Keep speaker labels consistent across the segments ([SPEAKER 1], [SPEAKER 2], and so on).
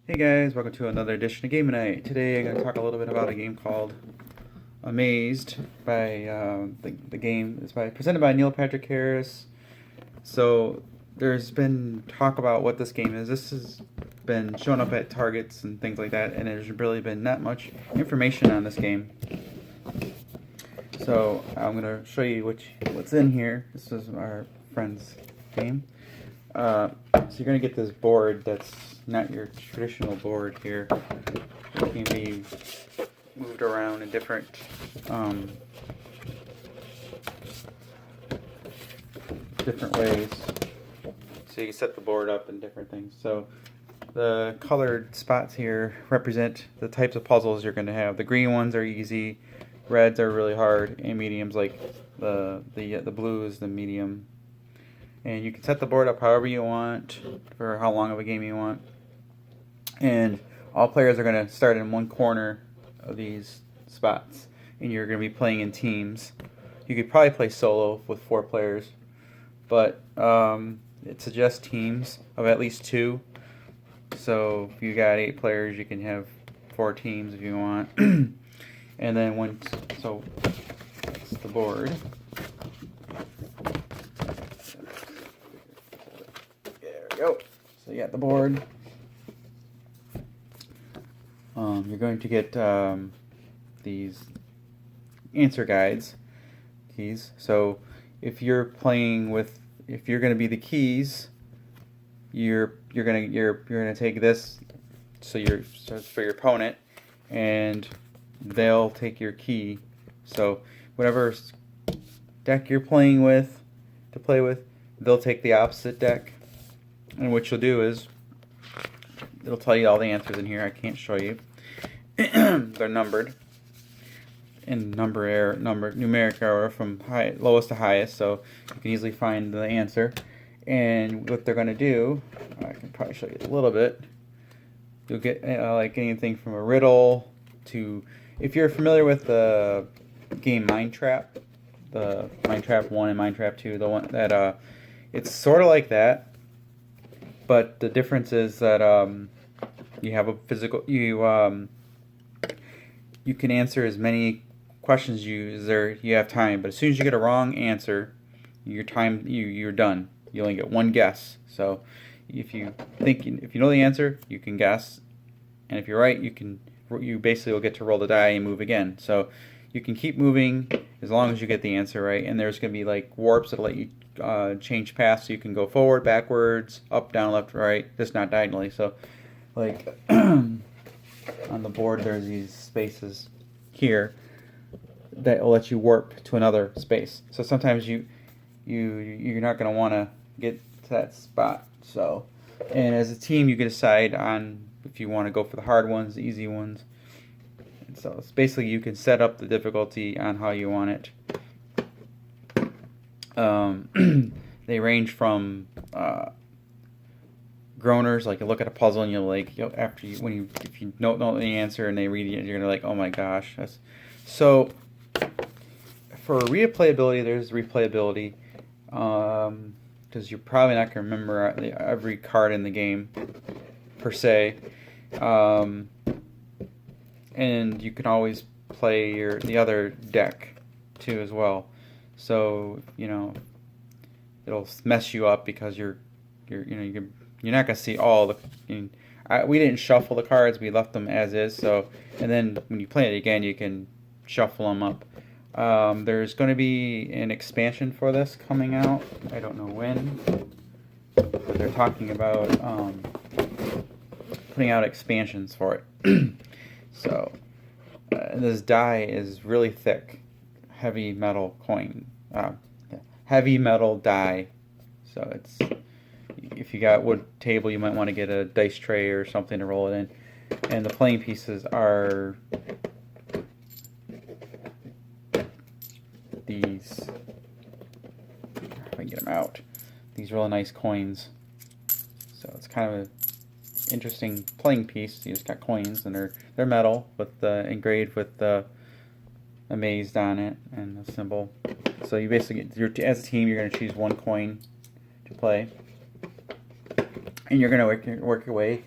[SPEAKER 1] Hey guys, welcome to another edition of GamingNight. Today I'm going to talk a little bit about a game called Amazed by the game is presented by Neil Patrick Harris. So there's been talk about what this game is. This has been shown up at Targets and things like that, and there's really been not much information on this game. So I'm going to show you what's in here. This is our friend's game. So you're going to get this board that's not your traditional board here. It can be moved around in different ways. So you can set the board up in different things. So the colored spots here represent the types of puzzles you're going to have. The green ones are easy, reds are really hard, and mediums like the blue is the medium. And you can set the board up however you want for how long of a game you want. And all players are going to start in one corner of these spots. And you're going to be playing in teams. You could probably play solo with 4 players. But it suggests teams of at least 2. So if you got 8 players, you can have 4 teams if you want. And then so that's the board. Go. So you got the board. You're going to get these answer guides, keys. So if you're going to be the keys, you're gonna take this. So it's for your opponent, and they'll take your key. So whatever deck you're playing with, they'll take the opposite deck. And what you'll do is, it'll tell you all the answers in here. I can't show you. They're numbered in numeric order from lowest to highest, so you can easily find the answer. And what they're going to do, I can probably show you a little bit. You'll get like anything from a riddle to, if you're familiar with the game Mind Trap, the Mind Trap 1 and Mind Trap 2, the one that it's sort of like that. But the difference is that you have a physical you can answer as many questions as you have time. But as soon as you get a wrong answer, you're done. You only get one guess. So if you know the answer, you can guess, and if you're right, you basically will get to roll the die and move again. So you can keep moving as long as you get the answer right. And there's going to be like warps that'll let you change paths, so you can go forward, backwards, up, down, left, right, just not diagonally. So like on the board there's these spaces here that will let you warp to another space. So sometimes you're not going to want to get to that spot. So, and as a team you can decide on if you want to go for the hard ones, the easy ones. And so it's basically you can set up the difficulty on how you want it. They range from groaners, like you look at a puzzle and you're like, if you don't know the answer and they read it, you're gonna like, oh my gosh. So for replayability, there's replayability, because you're probably not gonna remember every card in the game per se, and you can always play the other deck too as well. So it'll mess you up because you're not gonna see all the. We didn't shuffle the cards; we left them as is. So, and then when you play it again, you can shuffle them up. There's going to be an expansion for this coming out. I don't know when, but they're talking about putting out expansions for it. So, this die is really thick. Heavy metal die. So it's, if you got wood table, you might want to get a dice tray or something to roll it in. And the playing pieces are these. If I can get them out, these really nice coins. So it's kind of an interesting playing piece. You just got coins, and they're metal with engraved with the Amazed on it and the symbol. So you basically as a team, you're going to choose one coin to play, and you're going to work your way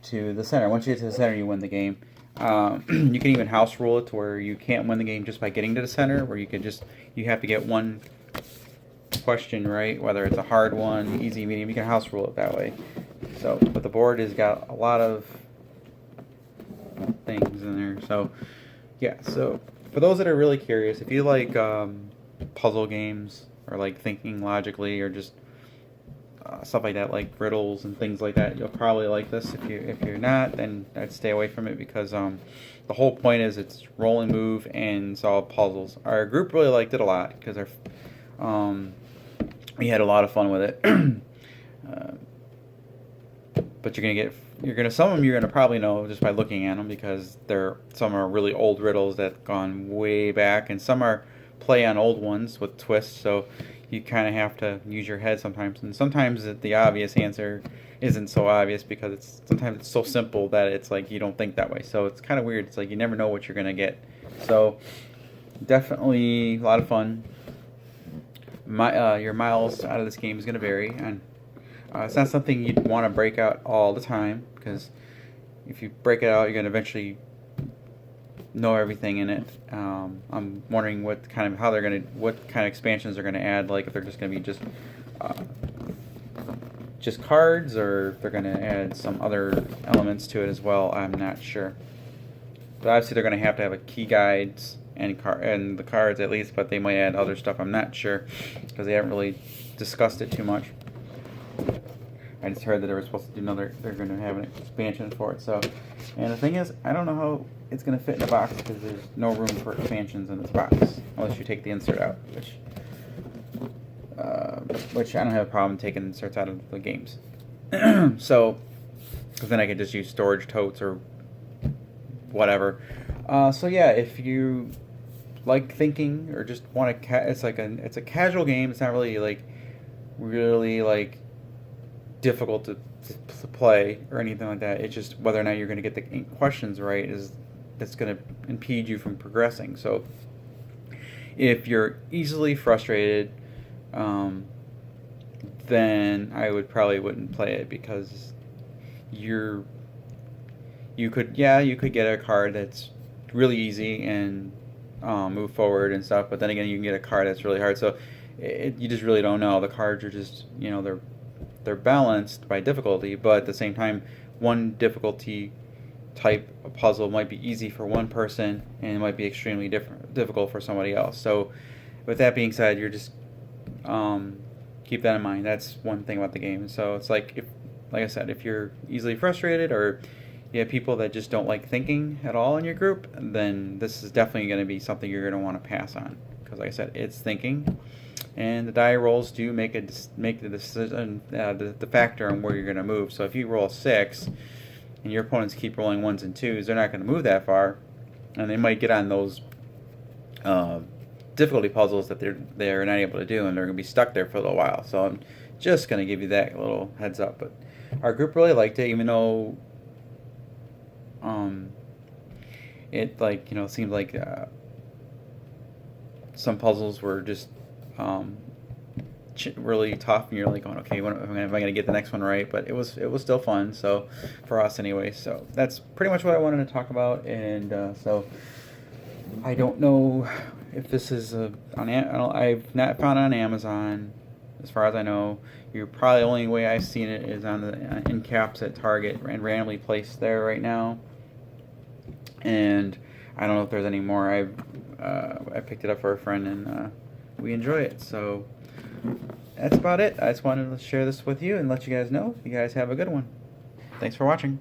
[SPEAKER 1] to the center. Once you get to the center, you win the game. You can even house rule it to where you can't win the game just by getting to the center, where you have to get one question right, whether it's a hard one, easy, medium. You can house rule it that way. So, but the board has got a lot of things in there. So, yeah. So, for those that are really curious, if you like puzzle games or like thinking logically or just stuff like that, like riddles and things like that, you'll probably like this. If you're not, then I'd stay away from it because the whole point is it's roll and move and solve puzzles. Our group really liked it a lot because we had a lot of fun with it. But some of them you're gonna probably know just by looking at them because some are really old riddles that gone way back, and some are play on old ones with twists. So you kind of have to use your head sometimes, and sometimes the obvious answer isn't so obvious because sometimes it's so simple that it's like you don't think that way. So it's kind of weird. It's like you never know what you're gonna get. So definitely a lot of fun. Your miles out of this game is gonna vary, and it's not something you'd want to break out all the time because if you break it out, you're gonna eventually know everything in it. I'm wondering what kind of expansions they're gonna add. Like if they're just gonna be just cards, or if they're gonna add some other elements to it as well. I'm not sure. But obviously they're gonna have to have a key guides and the cards at least. But they might add other stuff. I'm not sure because they haven't really discussed it too much. I just heard that they were supposed to do they're going to have an expansion for it. So, and the thing is, I don't know how it's going to fit in the box because there's no room for expansions in this box unless you take the insert out, which I don't have a problem taking inserts out of the games. So, because then I can just use storage totes or whatever. So yeah, if you like thinking or just want to, it's a casual game. It's not really like difficult to play or anything like that. It's just whether or not you're going to get the questions right that's going to impede you from progressing. So if you're easily frustrated, then I wouldn't play it because you could get a card that's really easy and move forward and stuff, but then again you can get a card that's really hard. So you just really don't know. The cards are just they're balanced by difficulty, but at the same time, one difficulty type of puzzle might be easy for one person, and it might be extremely difficult for somebody else. So, with that being said, you're just keep that in mind. That's one thing about the game. So it's like I said, if you're easily frustrated or you have people that just don't like thinking at all in your group, then this is definitely going to be something you're going to want to pass on because, like I said, it's thinking. And the die rolls do make the decision, the factor on where you're going to move. So if you roll a 6, and your opponents keep rolling 1s and 2s, they're not going to move that far, and they might get on those difficulty puzzles that they're not able to do, and they're going to be stuck there for a little while. So I'm just going to give you that little heads up. But our group really liked it, even though it seemed like some puzzles were just really tough, and you're like going, okay, when am I going to get the next one right? But it was still fun. So for us anyway. So that's pretty much what I wanted to talk about. And so I don't know if this is I've not found it on Amazon. As far as I know, the only way I've seen it is on the in caps at Target and randomly placed there right now. And I don't know if there's any more. I picked it up for a friend and we enjoy it. So that's about it. I just wanted to share this with you and let you guys know. You guys have a good one. Thanks for watching.